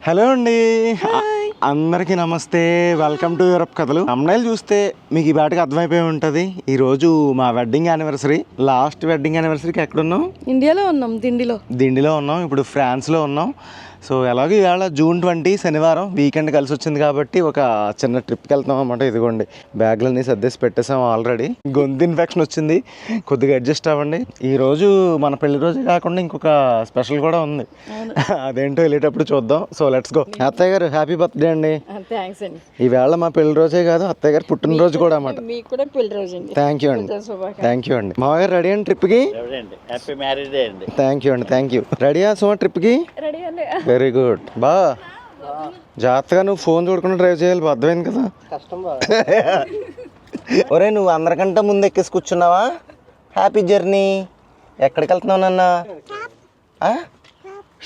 Hello అండి, అందరికీ నమస్తే. వెల్కమ్ టు యూరప్ కథలు. అమ్మాయిలు చూస్తే మీకు ఈ బాటికి అర్థమైపోయి ఉంటుంది. ఈరోజు మా వెడ్డింగ్ యానివర్సరీ. లాస్ట్ వెడ్డింగ్ యానివర్సరీకి ఎక్కడున్నాం? ఇండియాలో ఉన్నాం, దిండిలో ఉన్నాం. ఇప్పుడు ఫ్రాన్స్లో ఉన్నాం. సో ఎలాగో ఇవాళ జూన్ 20 శనివారం వీకెండ్ కలిసి వచ్చింది కాబట్టి ఒక చిన్న ట్రిప్కి వెళ్తాం అన్నమాట. ఇదిగోండి బ్యాగ్లన్నీ సర్దేసి పెట్టేసాం. ఆల్రెడీ గొంతు ఇన్ఫెక్షన్ వచ్చింది, కొద్దిగా అడ్జస్ట్ అవ్వండి. ఈరోజు మన పెళ్లి రోజు కాకుండా ఇంకొక స్పెషల్ కూడా ఉంది. అదేంటో వెళ్ళేటప్పుడు చూద్దాం. So let's go. అత్తయ్య గారు హ్యాపీ బర్త్డే అండి. ఈవేళ మా పెళ్లి రోజే కాదు, అత్తయ్య గారు పుట్టినరోజు కూడా అన్నమాట. థ్యాంక్ యూ అండి, థ్యాంక్ యూ అండి. మామగారు రెడీ అండి ట్రిప్కి? థ్యాంక్ యూ అండి, థ్యాంక్ యూ. రెడీయా సుమా ట్రిప్కి? Very good. బా జాగ్రత్తగా నువ్వు ఫోన్ చూడకుండా డ్రైవ్ చేయాలి, అర్థమైంది కదా. ఒరే నువ్వు అందరికంటే ముందు ఎక్కేసి కూర్చున్నావా? Happy journey. ఎక్కడికి వెళ్తున్నావు నాన్న?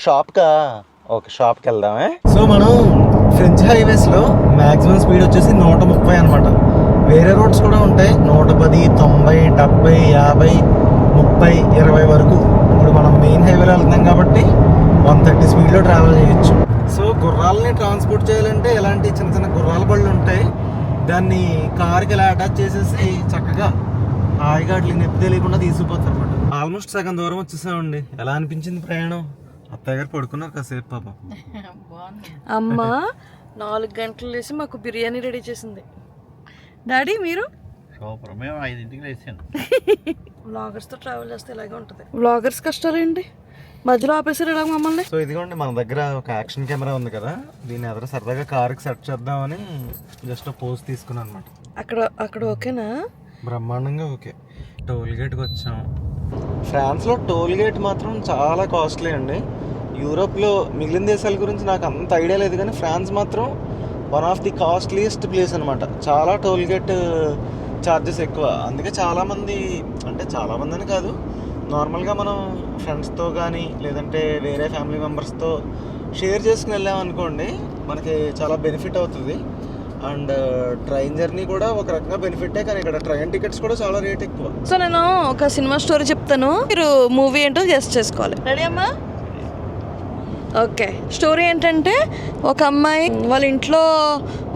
షాప్కా? ఓకే, షాప్కి వెళ్దామే. సో మనం ఫ్రెంచ్ హైవేస్లో మ్యాక్సిమం స్పీడ్ వచ్చేసి 130 అనమాట. వేరే రోడ్స్ కూడా ఉంటాయి 110, 90, 70, 50, 30, 20 వరకు. ఇప్పుడు మనం మెయిన్ హైవేలో వెళ్తున్నాం కాబట్టి 130 స్పీడ్లో ట్రావెల్ చేయొచ్చు. సో గుర్రాలని ట్రాన్స్పోర్ట్ చేయాలంటే ఇలాంటి చిన్న చిన్న గుర్రాల బళ్ళు ఉంటాయి. దాన్ని కార్కి ఇలా అటాచ్ చేసేసి చక్కగా హాయిగా అట్లా నొప్పి తెలియకుండా తీసుకుపోతారు అనమాట. ఆల్మోస్ట్ సగం దూరం వచ్చేసామండి. ఎలా అనిపించింది ప్రయాణం? అత్తయ్య గారు పడుకున్నారు కాసేపు పాపం. అమ్మ 4 గంటలు లేసి మాకు బిర్యానీ రెడీ చేసింది. డాడీ మీరు? మేము 5ంటికి లేచాను. వ్లాగర్స్తో ట్రావెల్ చేస్తే ఇలాగే ఉంటుంది. వ్లాగర్స్ కష్టాలు ఏంటి, మధ్యలో ఆపేసారు ఇలా మమ్మల్ని. సో ఇదిగోండి మన దగ్గర ఒక యాక్షన్ కెమెరా ఉంది కదా, దీన్ని ఎదురు సరదాగా కార్కి సెట్ చేద్దామని జస్ట్ పోజ్ తీసుకున్నాను అనమాట. అక్కడ ఓకేనా? బ్రహ్మాండంగా ఓకే. టోల్ గేట్కి వచ్చాం. ఫ్రాన్స్లో టోల్ గేట్ మాత్రం చాలా కాస్ట్లీ అండి. యూరోప్లో మిగిలిన దేశాల గురించి నాకు అంత ఐడియా లేదు, కానీ ఫ్రాన్స్ మాత్రం one of the costliest place అనమాట. చాలా టోల్ గేట్ ఛార్జెస్ ఎక్కువ. అందుకే చాలామంది, అంటే చాలామంది అని కాదు, నార్మల్గా మనం ఫ్రెండ్స్తో కానీ లేదంటే వేరే ఫ్యామిలీ మెంబర్స్తో షేర్ చేసుకుని వెళ్ళామనుకోండి మనకి చాలా బెనిఫిట్ అవుతుంది. అండ్ ట్రైన్ జర్నీ కూడా ఒక రకంగా బెనిఫిటే, కానీ ఇక్కడ ట్రైన్ టికెట్స్ కూడా చాలా రేట్ ఎక్కువ. సో నేను ఒక సినిమా స్టోరీ చెప్తాను, మీరు మూవీ ఏంటో గెస్ట్ చేసుకోవాలి. రెడీ అమ్మా? ఓకే. స్టోరీ ఏంటంటే ఒక అమ్మాయి వాళ్ళ ఇంట్లో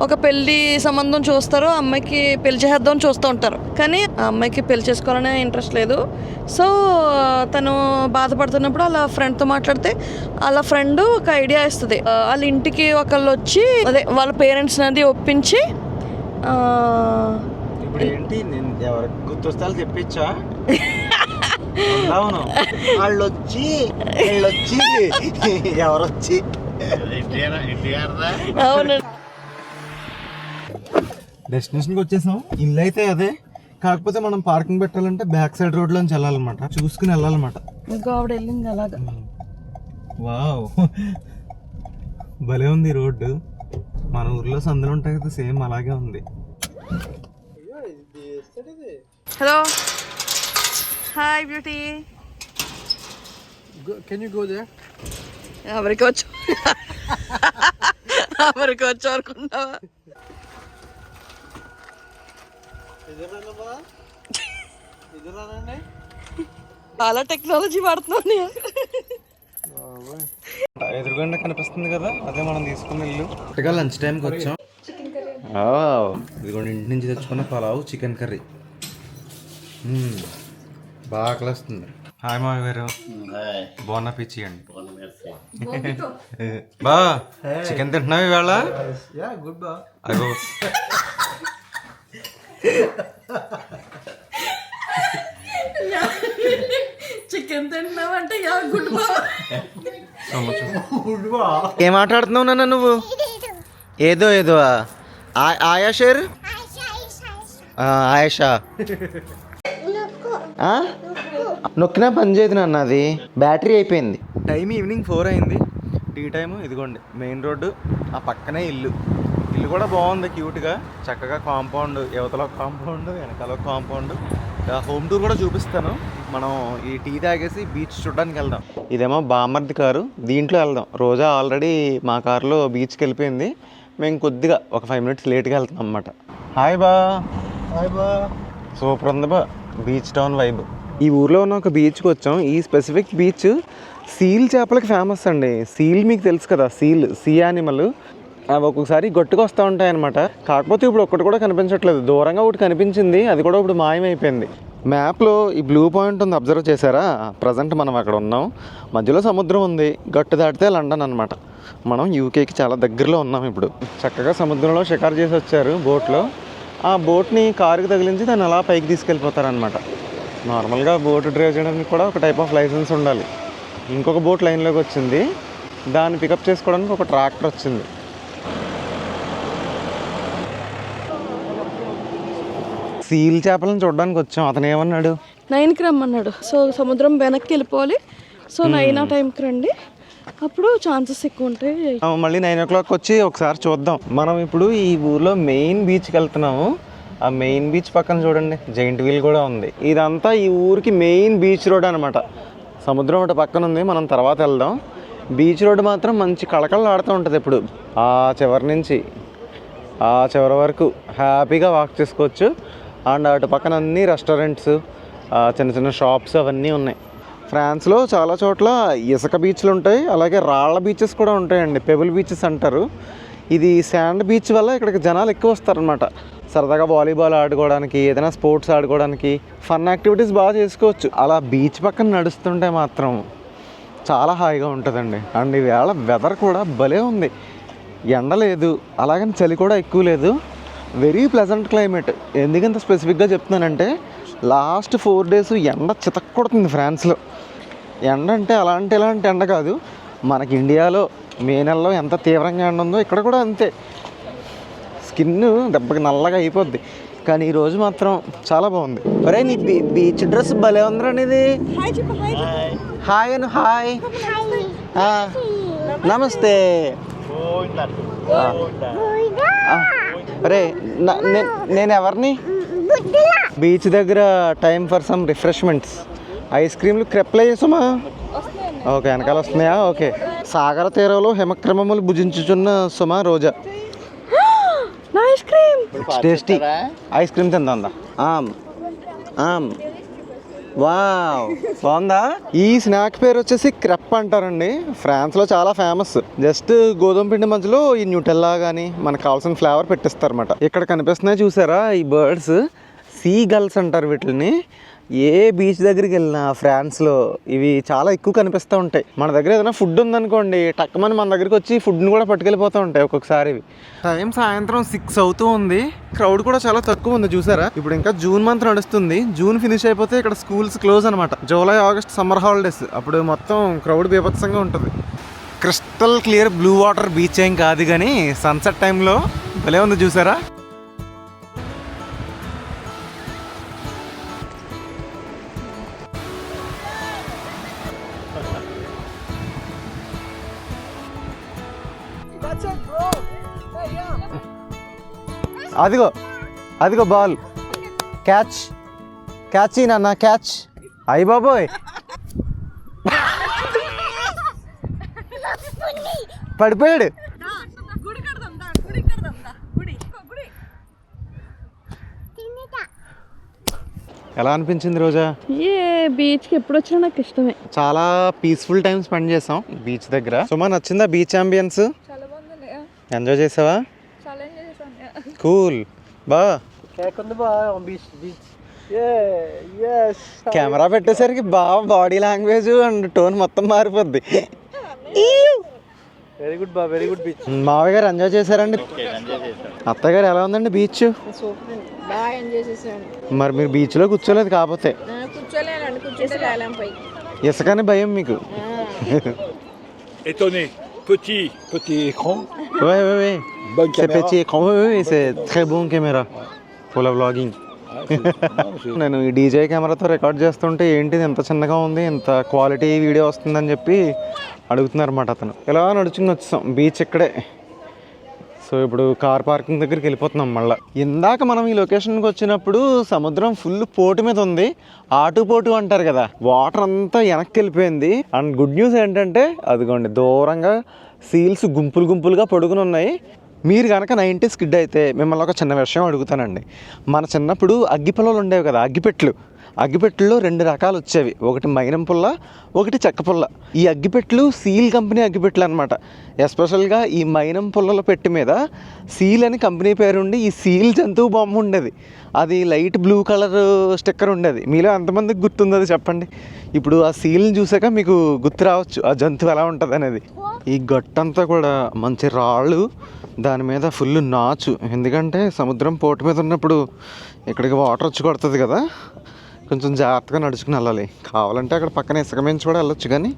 ఒక పెళ్లి సంబంధం చూస్తారు, అమ్మాయికి పెళ్లి చేద్దామని చూస్తూ ఉంటారు. కానీ ఆ అమ్మాయికి పెళ్లి చేసుకోవాలనే ఇంట్రెస్ట్ లేదు. సో తను బాధపడుతున్నప్పుడు వాళ్ళ ఫ్రెండ్తో మాట్లాడితే వాళ్ళ ఫ్రెండ్ ఒక ఐడియా ఇస్తుంది. వాళ్ళ ఇంటికి ఒకళ్ళు వచ్చి అదే వాళ్ళ పేరెంట్స్ అది ఒప్పించి ఏంటి నేను ఎవరికి గుర్తొస్తే చెప్పించా అవును వాళ్ళొచ్చి వీళ్ళొచ్చి ఎవరొచ్చి అవును డెస్టినేషన్కి వచ్చేసాం. ఇల్లు అయితే అదే, కాకపోతే మనం పార్కింగ్ పెట్టాలంటే బ్యాక్ సైడ్ రోడ్లోంచి వెళ్ళాలన్నమాట, చూసుకుని వెళ్ళాలన్నమాట. ఇంకా ఆవిడ వెళ్ళింది అలాగా. వావ్ భలే ఉంది రోడ్డు. మన ఊర్లో సందులు ఉంటాయి కదా, సేమ్ అలాగే ఉంది. Hello hi beauty. Can you go there? ఎవరికి వచ్చు అనుకున్నావా? చాలా టెక్నాలజీ వాడుతున్నాను. ఎదురుగండ కనిపిస్తుంది కదా, అదే మనం తీసుకున్న ఇల్లు. ఇక లంచ్ టైంకి వచ్చాం. ఇదిగోండి ఇంటి నుంచి తెచ్చుకున్న పలావ్ చికెన్ కర్రీ. బాగా ఆకలిస్తుంది. హాయ్ మావి గారు, బాగున్నా పిచ్చి అండి. బా చికెన్ తింటున్నావు ఇవాళ? అగో చికెన్ తింటున్నావంటే ఏం మాట్లాడుతున్నావు నాన్న నువ్వు? ఏదో ఏదో ఆయా షేర్ ఆయేషా నొక్కినా పని చేయదు నాన్న, అది బ్యాటరీ అయిపోయింది. టైం ఈవినింగ్ 4 అయింది, టీ టైము. ఇదిగోండి మెయిన్ రోడ్డు, ఆ పక్కనే ఇల్లు. ఇల్లు కూడా బాగుంది క్యూట్గా, చక్కగా కాంపౌండ్, యువతలో కాంపౌండ్, వెనకాల కాంపౌండ్. హోమ్ టూర్ కూడా చూపిస్తాను. మనం ఈ టీ తాగేసి బీచ్ చూడడానికి వెళ్దాం. ఇదేమో బామర్ది కారు, దీంట్లో వెళ్దాం. రోజా ఆల్రెడీ మా కారులో బీచ్కి వెళ్ళిపోయింది, మేము కొద్దిగా ఒక 5 minutes లేట్గా వెళ్తాం అన్నమాట. హాయ్ బా. హాయ్ బా. సూపర్ ఉంది బా బీచ్ టౌన్ వైబ్. ఈ ఊర్లో ఉన్న ఒక బీచ్కి వచ్చాం. ఈ స్పెసిఫిక్ బీచ్ సీల్ చేపలకి ఫేమస్ అండి. సీల్ మీకు తెలుసు కదా, సీ యానిమల్. అవి ఒక్కొక్కసారి గొట్టుకు వస్తూ ఉంటాయి అనమాట. కాకపోతే ఇప్పుడు ఒక్కటి కూడా కనిపించట్లేదు. దూరంగా ఒకటి కనిపించింది, అది కూడా ఇప్పుడు మాయమైపోయింది. మ్యాప్లో ఈ బ్లూ పాయింట్ ఉంది, అబ్జర్వ్ చేశారా? ప్రజెంట్ మనం అక్కడ ఉన్నాం, మధ్యలో సముద్రం ఉంది. గట్టు దాటితే లండన్ అనమాట. మనం యూకేకి చాలా దగ్గరలో ఉన్నాం ఇప్పుడు. చక్కగా సముద్రంలో షికారు చేసి వచ్చారు బోట్లో. ఆ బోట్ని కారుకి తగిలించి దాన్ని అలా పైకి తీసుకెళ్ళిపోతారనమాట. నార్మల్గా బోట్ డ్రైవ్ చేయడానికి కూడా ఒక టైప్ ఆఫ్ లైసెన్స్ ఉండాలి. ఇంకొక బోట్ లైన్లోకి వచ్చింది, దాన్ని పికప్ చేసుకోవడానికి ఒక ట్రాక్టర్ వచ్చింది. సీల్ చేపలను చూడడానికి వచ్చాం. అతను ఏమన్నాడు? 9కి రమ్మన్నాడు. సో సముద్రం వెనక్కి వెళ్ళిపోవాలి. సో 9 ఆ టైంకి రండి, అప్పుడు ఛాన్సెస్ ఎక్కువ ఉంటాయి. మళ్ళీ 9 o'clock వచ్చి ఒకసారి చూద్దాం. మనం ఇప్పుడు ఈ ఊర్లో మెయిన్ బీచ్కి వెళ్తున్నాము. ఆ మెయిన్ బీచ్ పక్కన చూడండి జైంట్ వీల్ కూడా ఉంది. ఇదంతా ఈ ఊరికి మెయిన్ బీచ్ రోడ్ అనమాట. సముద్రం ఒకటి పక్కన ఉంది, మనం తర్వాత వెళ్దాం. బీచ్ రోడ్ మాత్రం మంచి కళకళ ఆడుతూ ఉంటుంది. ఇప్పుడు ఆ చివరి నుంచి ఆ చివరి వరకు హ్యాపీగా వాక్ చేసుకోవచ్చు. అండ్ అటు పక్కన అన్ని రెస్టారెంట్స్, చిన్న చిన్న షాప్స్ అవన్నీ ఉన్నాయి. ఫ్రాన్స్లో చాలా చోట్ల ఇసుక బీచ్లు ఉంటాయి, అలాగే రాళ్ళ బీచెస్ కూడా ఉంటాయండి. పెబుల్ బీచెస్ అంటారు. ఇది శాండ్ బీచ్ వల్ల ఇక్కడికి జనాలు ఎక్కువ వస్తారనమాట. సరదాగా వాలీబాల్ ఆడుకోవడానికి, ఏదైనా స్పోర్ట్స్ ఆడుకోవడానికి, ఫన్ యాక్టివిటీస్ బాగా చేసుకోవచ్చు. అలా బీచ్ పక్కన నడుస్తుంటే మాత్రం చాలా హాయిగా ఉంటుందండి. అండ్ ఈవేళ వెదర్ కూడా భలే ఉంది. ఎండ లేదు, అలాగని చలి కూడా ఎక్కువ లేదు. Very pleasant climate. ఎందుకంత స్పెసిఫిక్గా చెప్తున్నానంటే లాస్ట్ 4 days ఎండ చితక్కొడుతుంది ఫ్రాన్స్లో. ఎండ అంటే ఇలాంటి ఎండ కాదు. మనకి ఇండియాలో మే నెలలో ఎంత తీవ్రంగా ఎండ ఉందో ఇక్కడ కూడా అంతే. స్కిన్ దెబ్బకి నల్లగా అయిపోద్ది. కానీ ఈరోజు మాత్రం చాలా బాగుంది. ఒరే నీ బీచ్ డ్రెస్ భలే ఉందిరా అనేది. హాయ్ అను. హాయ్, నమస్తే. అరే నేను ఎవరిని? బీచ్ దగ్గర time for some refreshments. Ice క్రీమ్లు క్రెప్లే చేసామా? ఓకే, వెనకాల వస్తున్నాయా? ఓకే. సాగర తీరంలో హిమక్రమములు భుజించుచున్న సుమా Roja. Ice cream tasty ice cream తిందా? వావ్, బాగుందా? ఈ స్నాక్ పేరు వచ్చేసి క్రెప్ అంటారండి. ఫ్రాన్స్లో చాలా ఫేమస్. జస్ట్ గోధుమ పిండి మధ్యలో ఈ న్యూటెల్లా కానీ మనకు కావాల్సిన ఫ్లేవర్ పెట్టిస్తారు అనమాట. ఇక్కడ కనిపిస్తున్నాయి చూసారా ఈ బర్డ్స్? సీ గల్స్ అంటారు వీటిని. ఏ బీచ్ దగ్గరికి వెళ్ళినా ఫ్రాన్స్లో ఇవి చాలా ఎక్కువ కనిపిస్తూ ఉంటాయి. మన దగ్గర ఏదైనా ఫుడ్ ఉందనుకోండి, టక్కమని మన దగ్గరికి వచ్చి ఫుడ్ని కూడా పట్టుకెళ్ళిపోతూ ఉంటాయి ఒక్కొక్కసారి. ఇవి టైం సాయంత్రం 6 అవుతూ ఉంది. క్రౌడ్ కూడా చాలా తక్కువ ఉంది చూసారా. ఇప్పుడు ఇంకా జూన్ మంత్ నడుస్తుంది. జూన్ ఫినిష్ అయిపోతే ఇక్కడ స్కూల్స్ క్లోజ్ అనమాట. July, August summer holidays. అప్పుడు మొత్తం క్రౌడ్ బీభత్సంగా ఉంటుంది. Crystal clear blue water beach ఏం కాదు, కానీ సన్సెట్ టైంలో భలే ఉంది చూసారా. అదిగో బాల్. క్యాచ్ నాన్న, క్యాచ్. అయ్యి బాబోయ్, పడిపోయాడు. ఎలా అనిపించింది రోజా? బీచ్కి ఎప్పుడు వచ్చినా నాకు ఇష్టమే. చాలా పీస్ఫుల్ టైం స్పెండ్ చేసాం బీచ్ దగ్గర. సుమా, నచ్చిందా బీచ్ అంబియన్స్? ఎంజాయ్ చేసావా? కూల్ బా. కెమెరా పెట్టేసరికి బాగా బాడీ లాంగ్వేజ్ అండ్ టోన్ మొత్తం మారిపోద్ది. వెరీ గుడ్ బా, వెరీ గుడ్ బీచ్. మావయ్య గారు ఎంజాయ్ చేశారండి. అత్తయ్య గారు ఎలా ఉందండి బీచ్? మరి మీరు బీచ్లో కూర్చోలేదు కాకపోతే? ఇసుకని భయం మీకు? Petit écran. Ouais. Bonne C'est caméra. petit écran. Oui, c'est très bon caméra pour la vlogging. నేను ఈ డీజే కెమెరాతో రికార్డ్ చేస్తుంటే ఏంటిది ఎంత చిన్నగా ఉంది, ఇంత క్వాలిటీ వీడియో వస్తుందని చెప్పి అడుగుతున్నారు అన్నమాట అతను. ఇలా నడుచుకుని వచ్చాం బీచ్ ఇక్కడే. సో ఇప్పుడు కార్ పార్కింగ్ దగ్గరికి వెళ్ళిపోతున్నాం మళ్ళీ. ఇందాక మనం ఈ లొకేషన్కి వచ్చినప్పుడు సముద్రం ఫుల్ పోటు మీద ఉంది. ఆటుపోటు అంటారు కదా, వాటర్ అంతా వెనక్కి వెళ్ళిపోయింది. అండ్ గుడ్ న్యూస్ ఏంటంటే అదిగోండి దూరంగా సీల్స్ గుంపులుగా పడుకుని ఉన్నాయి. మీరు కనుక 90s కిడ్ అయితే మిమ్మల్ని ఒక చిన్న విషయం అడుగుతానండి. మన చిన్నప్పుడు అగ్గిపొలాలు ఉండేవి కదా, అగ్గిపెట్లు. అగ్గిపెట్టెల్లో 2 రకాలు వచ్చేవి, ఒకటి మైనం పుల్ల, ఒకటి చెక్క పుల్ల. ఈ అగ్గిపెట్టెలు సీల్ కంపెనీ అగ్గిపెట్టెలు అనమాట. ఎస్పెషల్గా ఈ మైనం పుల్లల పెట్టి మీద సీల్ అని కంపెనీ పేరు ఉండి ఈ సీల్ జంతువు బొమ్మ ఉండేది. అది లైట్ బ్లూ కలర్ స్టిక్కర్ ఉండేది. మీలో ఎంతమందికి గుర్తుంది అది చెప్పండి. ఇప్పుడు ఆ సీల్ని చూసాక మీకు గుర్తు రావచ్చు ఆ జంతువు ఎలా ఉంటుంది అనేది. ఈ గట్టంతా కూడా మంచి రాళ్ళు, దాని మీద ఫుల్ నాచు. ఎందుకంటే సముద్రం పోటు మీద ఉన్నప్పుడు ఇక్కడికి వాటర్ వచ్చి కొడుతుంది కదా, కొంచెం జాగ్రత్తగా నడుచుకుని వెళ్ళాలి. కావాలంటే అక్కడ పక్కన ఇసుక మించి కూడా వెళ్ళొచ్చు, కానీ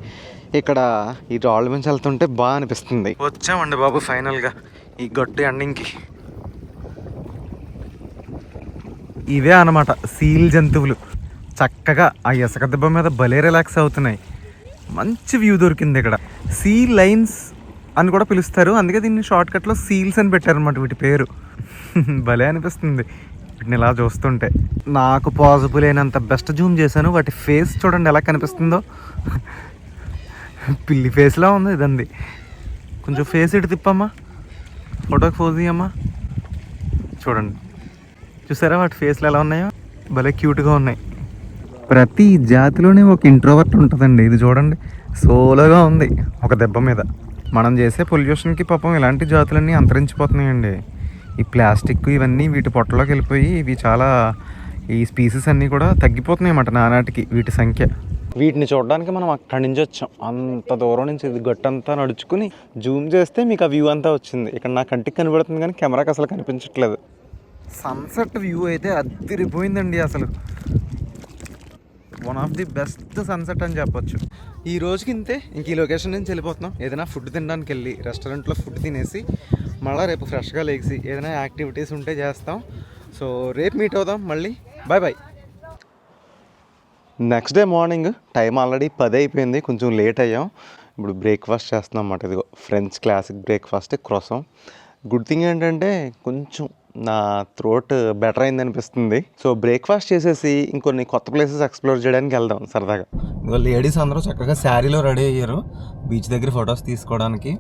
ఇక్కడ ఈ రాళ్ళ మించి వెళ్తుంటే బాగా అనిపిస్తుంది. వచ్చామండి బాబు ఫైనల్గా ఈ గట్టు ఎండింగ్కి. ఇవే అన్నమాట సీల్ జంతువులు. చక్కగా ఆ ఇసుక దెబ్బ మీద భలే రిలాక్స్ అవుతున్నాయి. మంచి వ్యూ దొరికింది ఇక్కడ. సీ లైన్స్ అని కూడా పిలుస్తారు, అందుకే దీన్ని షార్ట్కట్లో సీల్స్ అని పెట్టారనమాట వీటి పేరు. భలే అనిపిస్తుంది వీటిని ఇలా చూస్తుంటే. నాకు పాజిబుల్ అయినంత బెస్ట్ జూమ్ చేశాను. వాటి ఫేస్ చూడండి ఎలా కనిపిస్తుందో. పిల్లి ఫేస్లా ఉంది ఇదండి. కొంచెం ఫేస్ ఇటు తిప్పమ్మా, ఫోటోకి పోజ్ తీయమ్మా. చూడండి, చూసారా వాటి ఫేస్లు ఎలా ఉన్నాయో, భలే క్యూట్గా ఉన్నాయి. ప్రతి జాతిలోనే ఒక ఇంట్రోవర్ట్ ఉంటుందండి. ఇది చూడండి సోలోగా ఉంది ఒక దెబ్బ మీద. మనం చేసే పొల్యూషన్కి పాపం ఇలాంటి జాతులన్నీ అంతరించిపోతున్నాయండి. ఈ ప్లాస్టిక్ ఇవన్నీ వీటి పొట్టలోకి వెళ్ళిపోయి ఇవి చాలా ఈ స్పీసీస్ అన్నీ కూడా తగ్గిపోతున్నాయి అన్నమాట నానాటికి వీటి సంఖ్య. వీటిని చూడడానికి మనం అక్కడి నుంచి వచ్చాం, అంత దూరం నుంచి ఇది గట్టంతా నడుచుకుని జూమ్ చేస్తే మీకు ఆ వ్యూ అంతా వచ్చింది. ఇక్కడ నా కంటికి కనబడుతుంది కానీ కెమెరాకి అసలు కనిపించట్లేదు. సన్సెట్ వ్యూ అయితే అదిరిపోయిందండి. అసలు one of the best sunset అని చెప్పొచ్చు. ఈ రోజుకి ఇంతే. ఇంక ఈ లొకేషన్ నుంచి వెళ్ళిపోతున్నాం. ఏదైనా ఫుడ్ తినడానికి వెళ్ళి రెస్టారెంట్లో ఫుడ్ తినేసి మళ్ళీ రేపు ఫ్రెష్గా లేచి ఏదైనా యాక్టివిటీస్ ఉంటే చేస్తాం. సో రేపు మీట్ అవుదాం మళ్ళీ. Bye bye. Next day morning time already 10 అయిపోయింది, కొంచెం లేట్ అయ్యాం. ఇప్పుడు బ్రేక్ఫాస్ట్ చేస్తున్నాం అన్నమాట. ఇదిగో French classic breakfast croissant. Good thing ఏంటంటే కొంచెం నా థ్రోట్ బెటర్ అయింది అనిపిస్తుంది. సో బ్రేక్ఫాస్ట్ చేసేసి ఇంకొన్ని కొత్త ప్లేసెస్ ఎక్స్ప్లోర్ చేయడానికి వెళ్దాం సరదాగా. ఇదిగో లేడీస్ అందరూ చక్కగా శారీలో రెడీ అయ్యారు బీచ్ దగ్గర ఫొటోస్ తీసుకోవడానికి.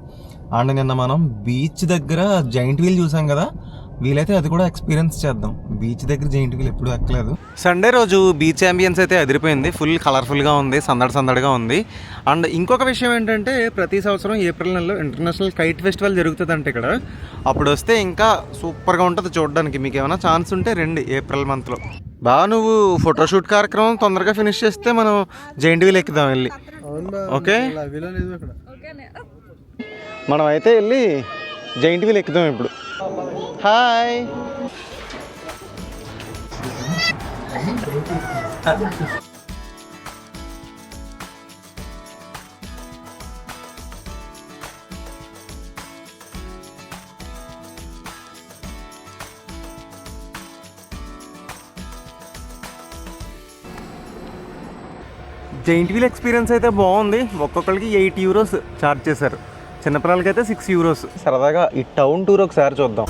అండ్ నిన్న మనం బీచ్ దగ్గర జైంట్ వీల్ చూసాం కదా, వీలైతే అది కూడా ఎక్స్పీరియన్స్ చేద్దాం. బీచ్ దగ్గర జైంట్ వీల్ ఎప్పుడు ఎక్కలేదు. సండే రోజు బీచ్ అంబియన్స్ అయితే అదిరిపోయింది. ఫుల్ కలర్ఫుల్గా ఉంది, సందడిగా ఉంది. అండ్ ఇంకొక విషయం ఏంటంటే ప్రతి సంవత్సరం ఏప్రిల్ నెలలో ఇంటర్నేషనల్ కైట్ ఫెస్టివల్ జరుగుతుందంటే ఇక్కడ. అప్పుడు వస్తే ఇంకా సూపర్గా ఉంటుంది చూడడానికి. మీకు ఏమైనా ఛాన్స్ ఉంటే రండి ఏప్రిల్ మంత్లో. బాగా నువ్వు ఫోటోషూట్ కార్యక్రమం తొందరగా ఫినిష్ చేస్తే మనం జైంట్ వీల్ ఎక్కుదాం వెళ్ళి. ఓకే, మనం అయితే వెళ్ళి జైంట్ వీల్ ఎక్కుదాం ఇప్పుడు. హాయ్. జైంట్ వీల్ ఎక్స్పీరియన్స్ అయితే బాగుంది. ఒక్కొక్కరికి 8 euros ఛార్జ్ చేశారు. చిన్నపిల్లలకి అయితే 6 euros. సరదాగా ఈ టౌన్ టూర్ ఒకసారి చూద్దాం.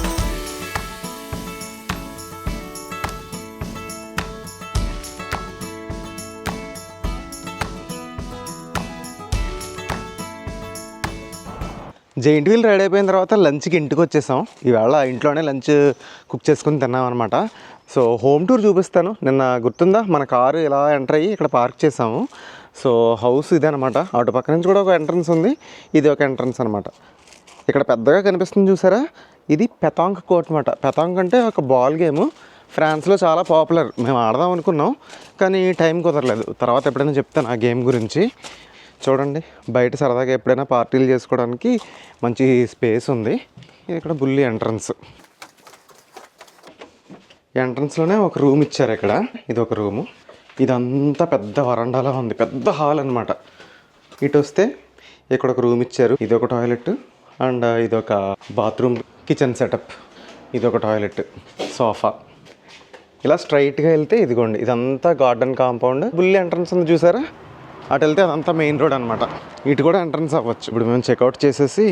జైంట్ వీల్ రెడీ అయిపోయిన తర్వాత లంచ్కి ఇంటికి వచ్చేసాం. ఈవేళ ఇంట్లోనే లంచ్ కుక్ చేసుకుని తిన్నాం అనమాట. సో హోమ్ టూర్ చూపిస్తాను. నిన్న గుర్తుందా మన కారు ఇలా ఎంటర్ అయ్యి ఇక్కడ పార్క్ చేసాము. సో హౌస్ ఇదే అనమాట. అటు పక్క నుంచి కూడా ఒక ఎంట్రన్స్ ఉంది, ఇది ఒక ఎంట్రన్స్ అనమాట. ఇక్కడ పెద్దగా కనిపిస్తుంది చూసారా, ఇది పెతాంక్ కోర్ట్ అనమాట. పెతాంక్ అంటే ఒక బాల్ గేమ్, ఫ్రాన్స్లో చాలా పాపులర్. మేము ఆడదాం అనుకున్నాం కానీ టైం కుదరలేదు. తర్వాత ఎప్పుడైనా చెప్తాను ఆ గేమ్ గురించి. చూడండి బయట సరదాగా ఎప్పుడైనా పార్టీలు చేసుకోవడానికి మంచి స్పేస్ ఉంది. ఇక్కడ బుల్లి ఎంట్రన్స్. ఎంట్రన్స్లోనే ఒక రూమ్ ఇచ్చారు ఇక్కడ. ఇది ఒక రూము. ఇదంతా పెద్ద వరండాలా ఉంది, పెద్ద హాల్ అనమాట. ఇటు వస్తే ఇక్కడ ఒక రూమ్ ఇచ్చారు. ఇది ఒక టాయిలెట్ అండ్ ఇదొక బాత్రూమ్, కిచెన్ సెటప్. ఇదొక టాయిలెట్, సోఫా. ఇలా స్ట్రైట్గా వెళ్తే ఇదిగోండి ఇదంతా గార్డెన్ కాంపౌండ్. బుల్లి ఎంట్రన్స్ ఉంది చూసారా, అటు వెళ్తే అదంతా మెయిన్ రోడ్ అనమాట. ఇటు కూడా ఎంట్రన్స్ అవ్వచ్చు. ఇప్పుడు మేము చెక్అవుట్ చేసేసి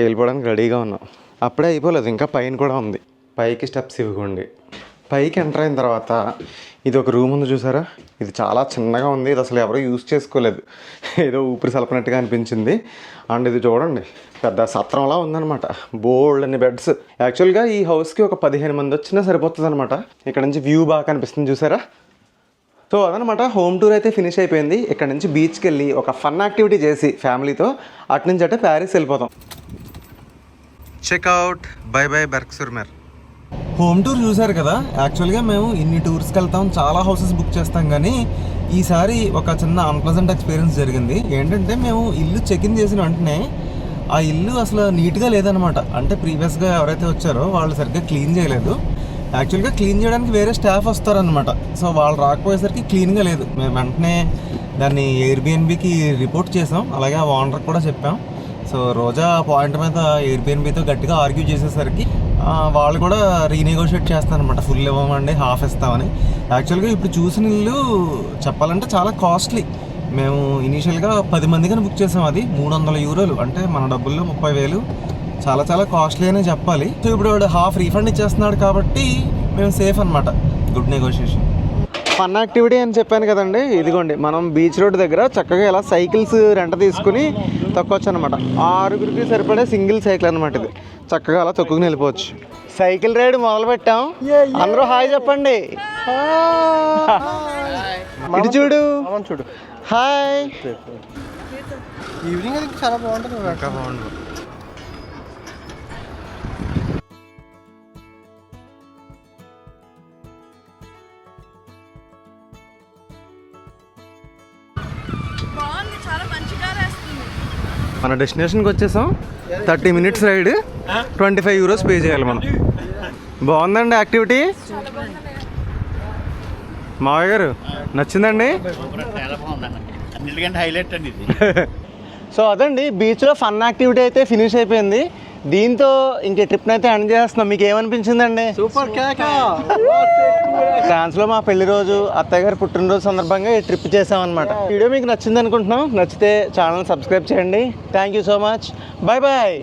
వెళ్ళిపోవడానికి రెడీగా ఉన్నాం. అప్పుడే అయిపోలేదు, ఇంకా పైన కూడా ఉంది. పైకి స్టెప్స్ ఇవ్వండి. పైకి ఎంటర్ అయిన తర్వాత ఇది ఒక రూమ్ ఉంది చూసారా, ఇది చాలా చిన్నగా ఉంది. ఇది అసలు ఎవరో యూజ్ చేసుకోలేదు, ఏదో ఊపిరి సలపనట్టుగా అనిపించింది. అండ్ ఇది చూడండి పెద్ద సత్రంలా ఉందన్నమాట. బోల్డ్ అన్ని బెడ్స్. యాక్చువల్గా ఈ హౌస్కి ఒక 15 మంది వచ్చినా సరిపోతుంది అనమాట. ఇక్కడ నుంచి వ్యూ బాగా కనిపిస్తుంది చూసారా. సో అదనమాట, హోమ్ టూర్ అయితే ఫినిష్ అయిపోయింది. ఇక్కడ నుంచి బీచ్కి వెళ్ళి ఒక ఫన్ యాక్టివిటీ చేసి ఫ్యామిలీతో అటు నుంచి అంటే ప్యారిస్ వెళ్ళిపోతాం. Checkout bye bye Berck sur Mer. Home tour చూసారు కదా. యాక్చువల్గా మేము ఇన్ని టూర్స్కి వెళ్తాం, చాలా హౌసెస్ బుక్ చేస్తాం, కానీ ఈసారి ఒక చిన్న అన్ప్లెజెంట్ ఎక్స్పీరియన్స్ జరిగింది. ఏంటంటే మేము ఇల్లు చెక్ ఇన్ చేసిన వెంటనే ఆ ఇల్లు అసలు నీట్గా లేదనమాట. అంటే ప్రీవియస్గా ఎవరైతే వచ్చారో వాళ్ళు సరిగ్గా క్లీన్ చేయలేదు. యాక్చువల్గా క్లీన్ చేయడానికి వేరే స్టాఫ్ వస్తారనమాట. సో వాళ్ళు రాకపోయేసరికి క్లీన్గా లేదు. మేము వెంటనే దాన్ని ఎయిర్బిఎన్బికి రిపోర్ట్ చేసాం, అలాగే ఆ ఓనర్కి కూడా చెప్పాం. సో రోజా పాయింట్ మీద ఎయిర్బిఎన్బితో గట్టిగా ఆర్గ్యూ చేసేసరికి వాళ్ళు కూడా రీనెగోషియేట్ చేస్తారనమాట. ఫుల్ ఇవ్వమండి, హాఫ్ ఇస్తామని. యాక్చువల్గా ఇప్పుడు చూసిన ఇల్లు చెప్పాలంటే చాలా కాస్ట్లీ. మేము ఇనీషియల్గా 10 మందికని బుక్ చేసాం. అది 300 యూరోలు, అంటే మన డబ్బుల్లో 30,000. చాలా చాలా కాస్ట్లీ అనే చెప్పాలి. సో ఇప్పుడు వాడు హాఫ్ రీఫండ్ ఇచ్చేస్తున్నాడు కాబట్టి మేము సేఫ్ అనమాట. Good negotiation. ఫన్ యాక్టివిటీ అని చెప్పాను కదండి, ఇదిగోండి మనం బీచ్ రోడ్ దగ్గర చక్కగా ఇలా సైకిల్స్ రెంట తీసుకుని తొక్కొచ్చు అనమాట. 6గురికి సరిపడే సింగిల్ సైకిల్ అనమాట ఇది. చక్కగా అలా తొక్కుని వెళ్ళిపోవచ్చు. సైకిల్ రైడ్ మొదలు పెట్టాం. అందరూ హాయ్ చెప్పండి. ఇటు చూడు, చూడు. హాయ్. ఈవినింగ్ అది చాలా బాగుంటుంది. బాగుంటుంది. చాలా మంచిగా వేస్తుంది. మన డెస్టినేషన్కి వచ్చేసాం. 30 మినిట్స్ రైడ్, 25 యూరోస్ పే చేయాలి మనం. బాగుందండి యాక్టివిటీ. మావయ్య గారు నచ్చిందండి? హైలైట్ అండి ఇది. సో అదండి, బీచ్లో ఫన్ యాక్టివిటీ అయితే ఫినిష్ అయిపోయింది. దీంతో ఇంకే ట్రిప్ని అయితే ఎండ్ చేస్తున్నాం. మీకు ఏమనిపించిందండి? సూపర్ కేకా. ఫ్రాన్స్లో మా పెళ్లి రోజు, అత్తయ్య గారి పుట్టినరోజు సందర్భంగా ఈ ట్రిప్ చేసామన్నమాట. వీడియో మీకు నచ్చింది అనుకుంటున్నాం. నచ్చితే ఛానల్ సబ్స్క్రైబ్ చేయండి. Thank you so much. Bye bye.